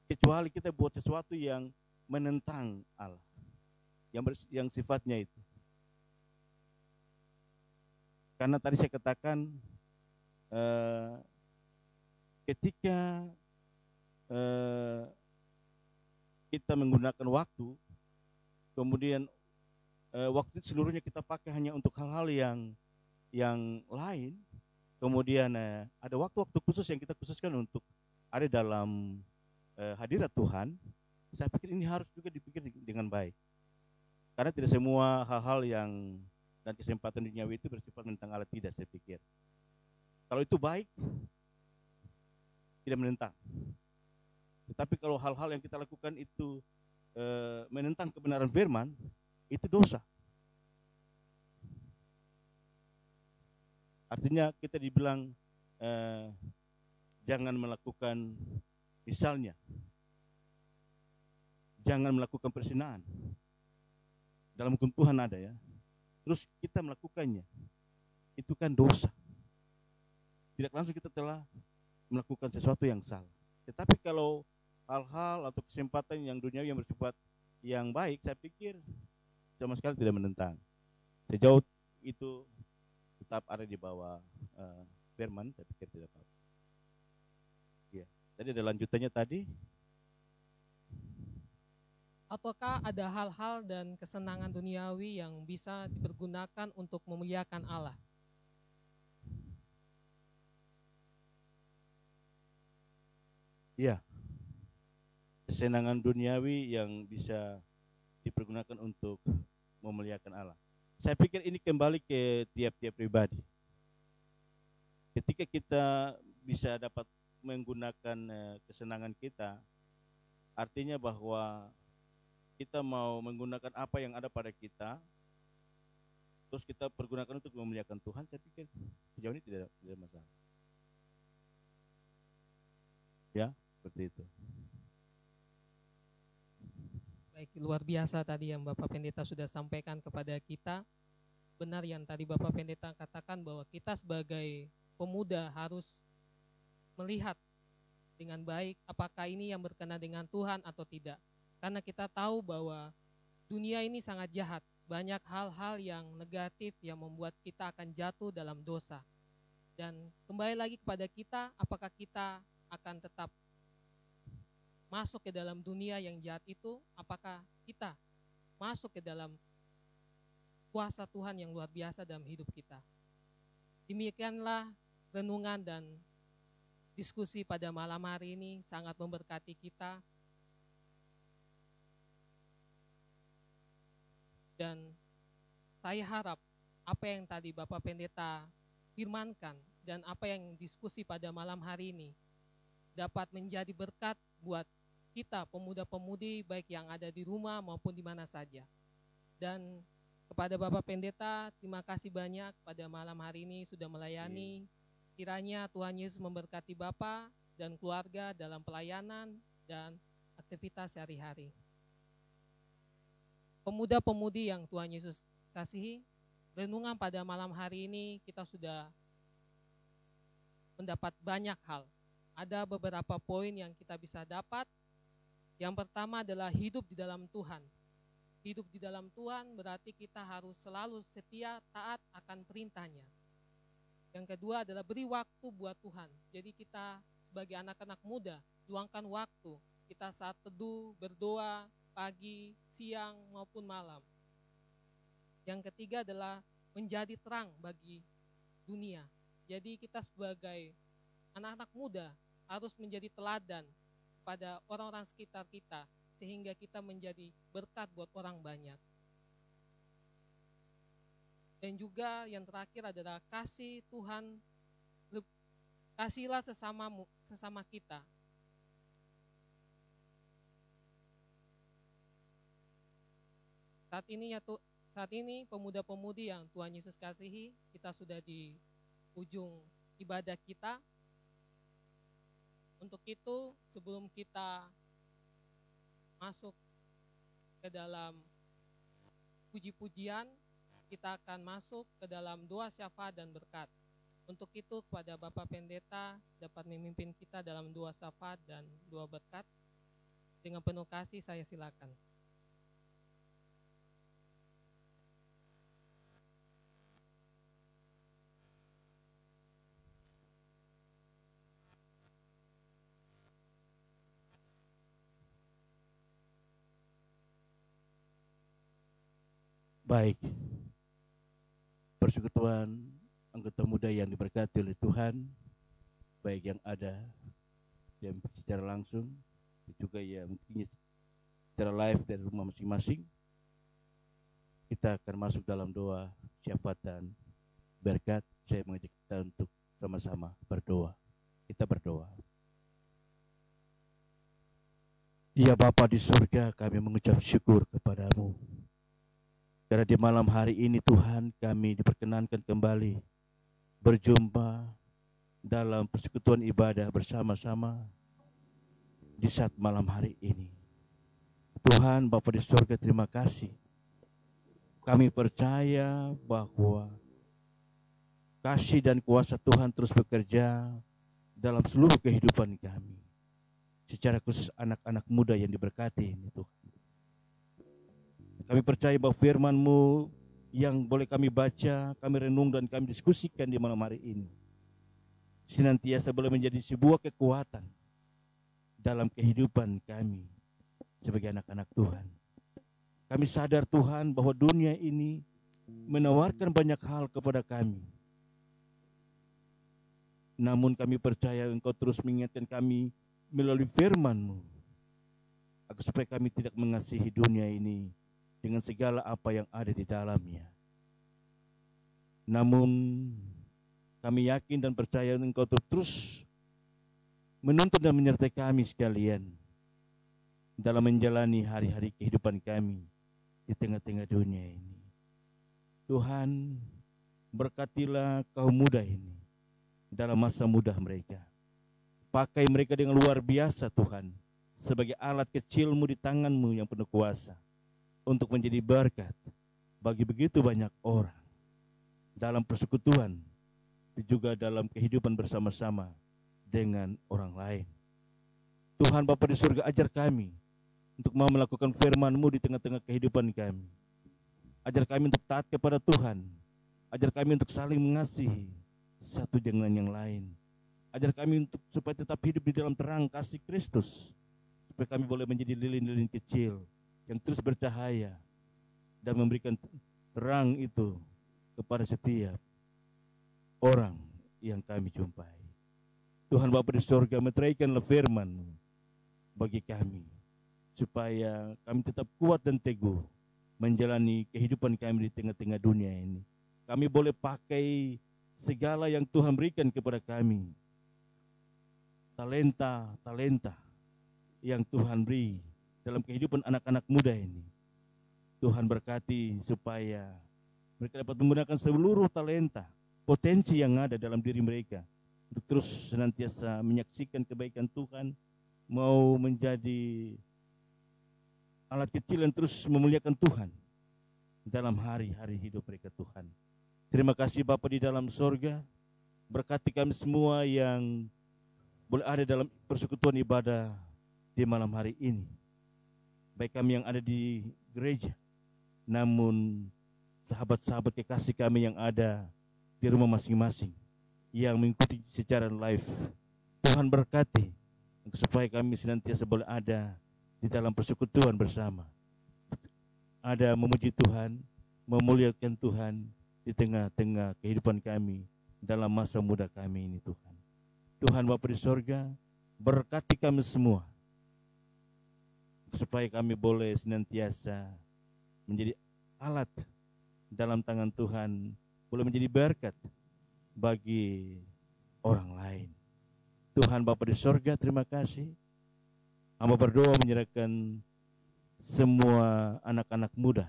Kecuali kita buat sesuatu yang menentang Allah, yang sifatnya itu. Karena tadi saya katakan ketika kita menggunakan waktu, kemudian waktu itu seluruhnya kita pakai hanya untuk hal-hal yang lain, kemudian ada waktu-waktu khusus yang kita khususkan untuk ada dalam hadirat Tuhan. Saya pikir ini harus juga dipikir dengan baik. Karena tidak semua hal-hal yang dan kesempatan duniawi itu bersifat menentang Allah, tidak, saya pikir. Kalau itu baik, tidak menentang. Tetapi kalau hal-hal yang kita lakukan itu menentang kebenaran firman, itu dosa. Artinya kita dibilang jangan melakukan, misalnya, jangan melakukan perzinahan. Dalam hukum Tuhan ada ya. Terus kita melakukannya, itu kan dosa. Tidak langsung kita telah melakukan sesuatu yang salah. Tetapi kalau hal-hal atau kesempatan yang duniawi yang bersifat yang baik, saya pikir sama sekali tidak menentang. Sejauh itu tetap ada di bawah firman, saya pikir tidak apa-apa. Ya, tadi ada lanjutannya tadi. Ataukah ada hal-hal dan kesenangan duniawi yang bisa dipergunakan untuk memuliakan Allah? Iya. Kesenangan duniawi yang bisa dipergunakan untuk memuliakan Allah. Saya pikir ini kembali ke tiap-tiap pribadi. Ketika kita bisa dapat menggunakan kesenangan kita, artinya bahwa kita mau menggunakan apa yang ada pada kita, terus kita pergunakan untuk memuliakan Tuhan, saya pikir sejauh ini tidak masalah. Ya, seperti itu. Baik, luar biasa tadi yang Bapak Pendeta sudah sampaikan kepada kita. Benar yang tadi Bapak Pendeta katakan bahwa kita sebagai pemuda harus melihat dengan baik apakah ini yang berkenan dengan Tuhan atau tidak. Karena kita tahu bahwa dunia ini sangat jahat. Banyak hal-hal yang negatif yang membuat kita akan jatuh dalam dosa. Dan kembali lagi kepada kita, apakah kita akan tetap masuk ke dalam dunia yang jahat itu? Apakah kita masuk ke dalam kuasa Tuhan yang luar biasa dalam hidup kita? Demikianlah renungan dan diskusi pada malam hari ini sangat memberkati kita. Dan saya harap apa yang tadi Bapak Pendeta firmankan dan apa yang diskusi pada malam hari ini dapat menjadi berkat buat kita pemuda-pemudi baik yang ada di rumah maupun di mana saja. Dan kepada Bapak Pendeta, terima kasih banyak pada malam hari ini sudah melayani. Kiranya Tuhan Yesus memberkati Bapak dan keluarga dalam pelayanan dan aktivitas sehari-hari. pemuda-pemudi yang Tuhan Yesus kasihi, renungan pada malam hari ini kita sudah mendapat banyak hal. Ada beberapa poin yang kita bisa dapat. Yang pertama adalah hidup di dalam Tuhan. Hidup di dalam Tuhan berarti kita harus selalu setia, taat akan perintahnya. Yang kedua adalah beri waktu buat Tuhan. Jadi kita sebagai anak-anak muda, luangkan waktu. Kita saat teduh, berdoa, pagi, siang, maupun malam. Yang ketiga adalah menjadi terang bagi dunia. Jadi kita sebagai anak-anak muda harus menjadi teladan pada orang-orang sekitar kita, sehingga kita menjadi berkat buat orang banyak. Dan juga yang terakhir adalah kasih Tuhan, kasihilah sesama kita. Saat ini pemuda-pemudi yang Tuhan Yesus kasihi, kita sudah di ujung ibadah kita. Untuk itu, sebelum kita masuk ke dalam puji-pujian, kita akan masuk ke dalam doa syafaat dan berkat. Untuk itu, kepada Bapak Pendeta dapat memimpin kita dalam doa syafaat dan doa berkat. Dengan penuh kasih saya silakan. Baik, persekutuan anggota muda yang diberkati oleh Tuhan, baik yang ada yang secara langsung, juga yang mungkin secara live dari rumah masing-masing. Kita akan masuk dalam doa syafaat dan berkat. Saya mengajak kita untuk sama-sama berdoa. Kita berdoa. Ya Bapa di surga, kami mengucap syukur kepadamu. Karena di malam hari ini Tuhan kami diperkenankan kembali berjumpa dalam persekutuan ibadah bersama-sama di saat malam hari ini. Tuhan Bapa di surga, terima kasih. Kami percaya bahwa kasih dan kuasa Tuhan terus bekerja dalam seluruh kehidupan kami. Secara khusus anak-anak muda yang diberkati ini Tuhan. Kami percaya bahwa firman-Mu yang boleh kami baca, kami renung dan kami diskusikan di malam hari ini senantiasa boleh menjadi sebuah kekuatan dalam kehidupan kami sebagai anak-anak Tuhan. Kami sadar Tuhan bahwa dunia ini menawarkan banyak hal kepada kami. Namun kami percaya Engkau terus mengingatkan kami melalui firman-Mu agar supaya kami tidak mengasihi dunia ini dengan segala apa yang ada di dalamnya. Namun kami yakin dan percaya Engkau terus menuntun dan menyertai kami sekalian dalam menjalani hari-hari kehidupan kami di tengah-tengah dunia ini. Tuhan, berkatilah kaum muda ini dalam masa muda mereka. Pakai mereka dengan luar biasa Tuhan, sebagai alat kecil-Mu di tangan-Mu yang penuh kuasa, untuk menjadi berkat bagi begitu banyak orang dalam persekutuan, juga dalam kehidupan bersama-sama dengan orang lain. Tuhan Bapa di surga, ajar kami untuk mau melakukan firman-Mu di tengah-tengah kehidupan kami. Ajar kami untuk taat kepada Tuhan. Ajar kami untuk saling mengasihi satu dengan yang lain. Ajar kami untuk supaya tetap hidup di dalam terang kasih Kristus, supaya kami boleh menjadi lilin-lilin kecil yang terus bercahaya dan memberikan terang itu kepada setiap orang yang kami jumpai. Tuhan Bapa di surga, meteraikanlah firman-Mu bagi kami, supaya kami tetap kuat dan teguh menjalani kehidupan kami di tengah-tengah dunia ini. Kami boleh pakai segala yang Tuhan berikan kepada kami, talenta yang Tuhan beri dalam kehidupan anak-anak muda ini. Tuhan berkati supaya mereka dapat menggunakan seluruh talenta, potensi yang ada dalam diri mereka untuk terus senantiasa menyaksikan kebaikan Tuhan, mau menjadi alat kecil yang terus memuliakan Tuhan dalam hari-hari hidup mereka Tuhan. Terima kasih Bapa di dalam sorga, berkati kami semua yang boleh ada dalam persekutuan ibadah di malam hari ini. Baik kami yang ada di gereja, namun sahabat-sahabat kekasih kami yang ada di rumah masing-masing, yang mengikuti secara live. Tuhan berkati, supaya kami senantiasa boleh ada di dalam persekutuan bersama. Ada memuji Tuhan, memuliakan Tuhan di tengah-tengah kehidupan kami dalam masa muda kami ini Tuhan. Tuhan Bapa di sorga, berkati kami semua, supaya kami boleh senantiasa menjadi alat dalam tangan Tuhan, boleh menjadi berkat bagi orang lain. Tuhan Bapa di sorga, terima kasih. Hamba berdoa menyerahkan semua anak-anak muda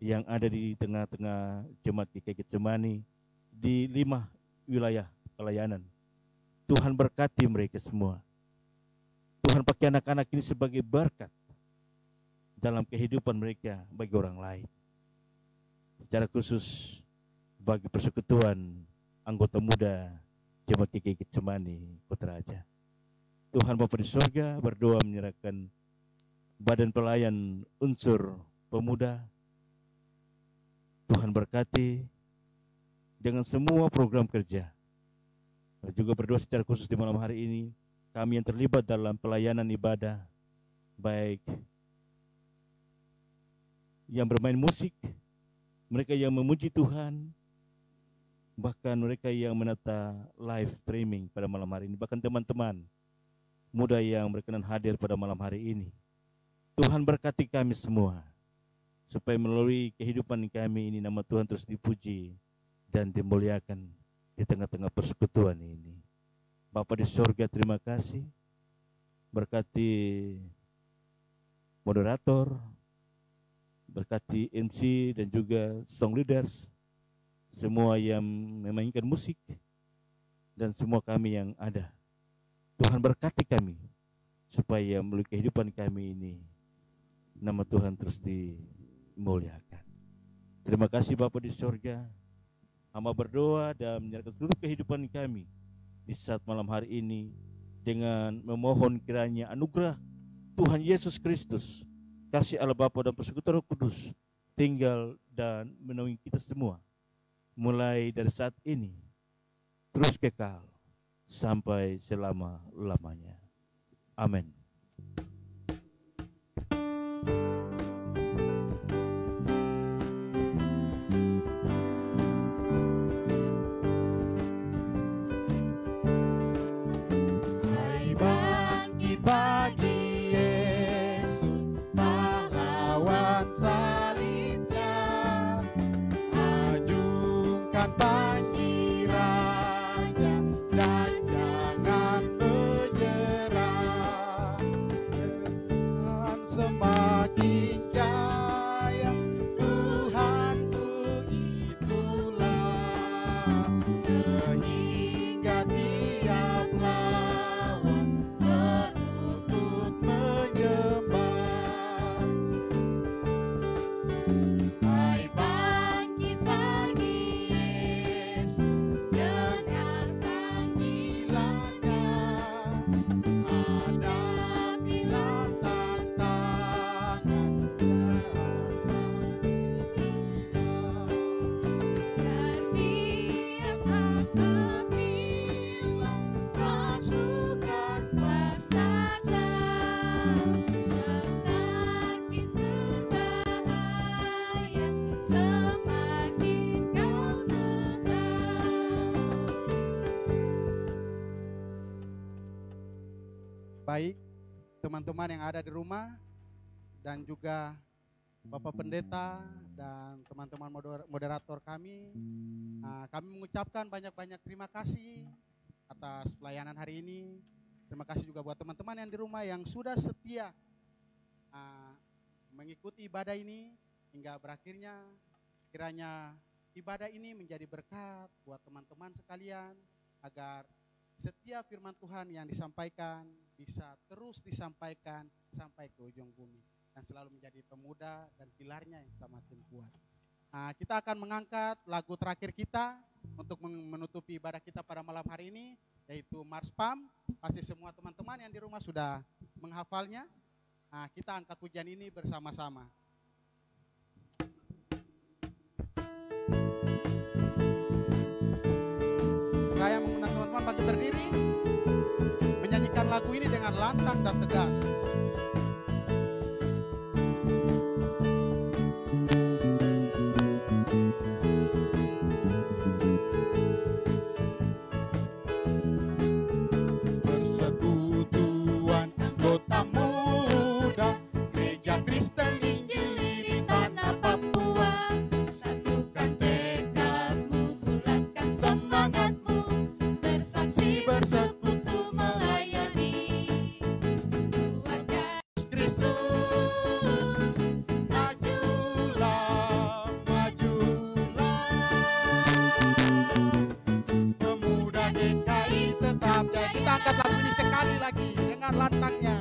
yang ada di tengah-tengah Jemaat GKI Getsemani di 5 wilayah pelayanan. Tuhan berkati mereka semua. Tuhan pakai anak-anak ini sebagai berkat dalam kehidupan mereka bagi orang lain. Secara khusus bagi persekutuan anggota muda Jemaat GKI Getsemani Kota Raja. Tuhan Bapa di sorga, berdoa menyerahkan badan pelayan unsur pemuda. Tuhan berkati dengan semua program kerja. Dan juga berdoa secara khusus di malam hari ini, kami yang terlibat dalam pelayanan ibadah, baik yang bermain musik, mereka yang memuji Tuhan, bahkan mereka yang menata live streaming pada malam hari ini, bahkan teman-teman muda yang berkenan hadir pada malam hari ini. Tuhan berkati kami semua, supaya melalui kehidupan kami ini nama Tuhan terus dipuji dan dimuliakan di tengah-tengah persekutuan ini. Bapa di sorga, terima kasih. Berkati moderator, berkati MC dan juga song leaders, semua yang memainkan musik, dan semua kami yang ada. Tuhan berkati kami, supaya melalui kehidupan kami ini nama Tuhan terus dimuliakan. Terima kasih Bapa di sorga. Hamba berdoa dan menyerahkan seluruh kehidupan kami di saat malam hari ini dengan memohon kiranya anugerah Tuhan Yesus Kristus, kasih Allah Bapa dan persekutuan Roh Kudus tinggal dan menaungi kita semua, mulai dari saat ini terus kekal sampai selama-lamanya. Amin. Hai bangkit bagi Yesus, pahlawan salibnya, ajungkan panji raja dan jangan menyerah. Tuhan semakin jaya, Tuhanku itulah, sehingga tiap lawan berlutut menyembah. Hai bangkit bagi Yesus, dengar panggilannya, Hadapilah tantangan dalam berpihak tak terpilah, pasukan kuasakan, semakin berbahaya, semakin kau tetap. Baik, teman-teman yang ada di rumah dan juga Bapak Pendeta dan teman-teman moderator kami, kami mengucapkan banyak-banyak terima kasih atas pelayanan hari ini. Terima kasih juga buat teman-teman yang di rumah yang sudah setia mengikuti ibadah ini hingga berakhirnya. Kiranya ibadah ini menjadi berkat buat teman-teman sekalian, agar setiap firman Tuhan yang disampaikan bisa terus disampaikan sampai ke ujung bumi. yang selalu menjadi pemuda dan pilarnya yang semakin kuat. Nah, kita akan mengangkat lagu terakhir kita untuk menutupi ibadah kita pada malam hari ini, yaitu Mars Pam. Pasti semua teman-teman yang di rumah sudah menghafalnya. Nah, kita angkat pujian ini bersama-sama. Saya mengundang teman-teman bangkit berdiri, menyanyikan lagu ini dengan lantang dan tegas. Persekutuan anggota muda Gereja Kristen Injil di tanah Papua, Satukan tekadmu, bulatkan semangatmu, bersaksi bersekutu melayani. Kuatkan Kristus, majulah, majulah. Pemuda DKI tetap jaya. Kita angkat lagu ini sekali lagi dengan lantangnya.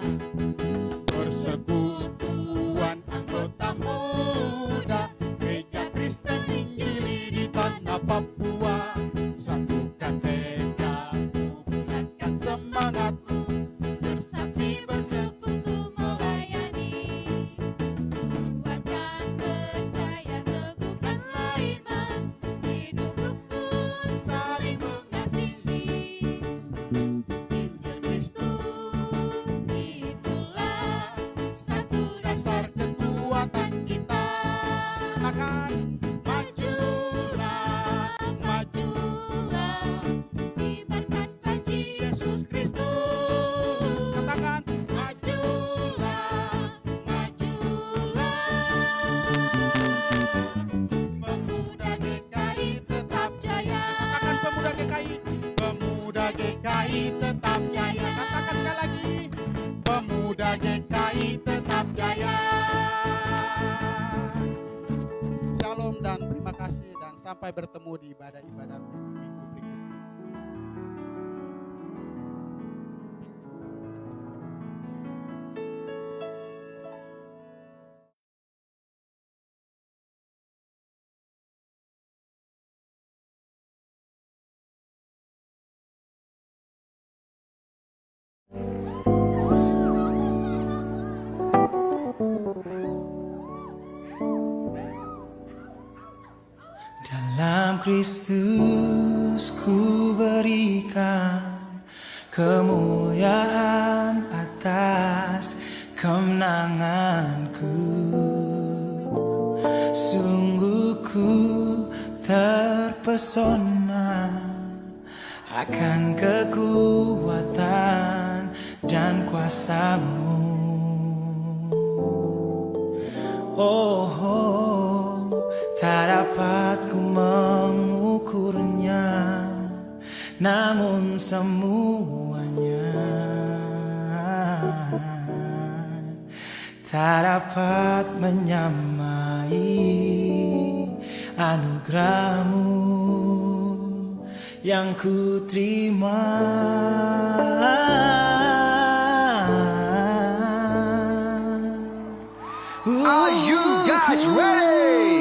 Persekutuan anggota muda Gereja Kristen Injil di tanah Papua, satukan tekadmu, bulatkan semangatmu, bersaksi bersekutu melayani. Kuatkan percaya, teguhkanlah iman, hidup rukun saling mengasihi. Injil Kristus itulah satu dasar kekuatan kita. Katakan, majulah, Majulah, kibarkan panji Yesus Kristus. katakan, majulah, pemuda GKI tetap jaya. Katakan, pemuda GKI, pemuda GKI tetap jaya. Katakan sekali lagi, pemuda GKI tetap jaya. Shalom dan terima kasih, dan sampai bertemu di ibadah-ibadah minggu berikutnya. Dalam Kristus ku berikan kemuliaan atas kemenanganku. Sungguh ku terpesona akan kekuatan dan kuasa-Mu. Oh, tak dapat ku mengukurnya, namun semuanya tak dapat menyamai anugerah-Mu yang ku terima. Are you guys ready?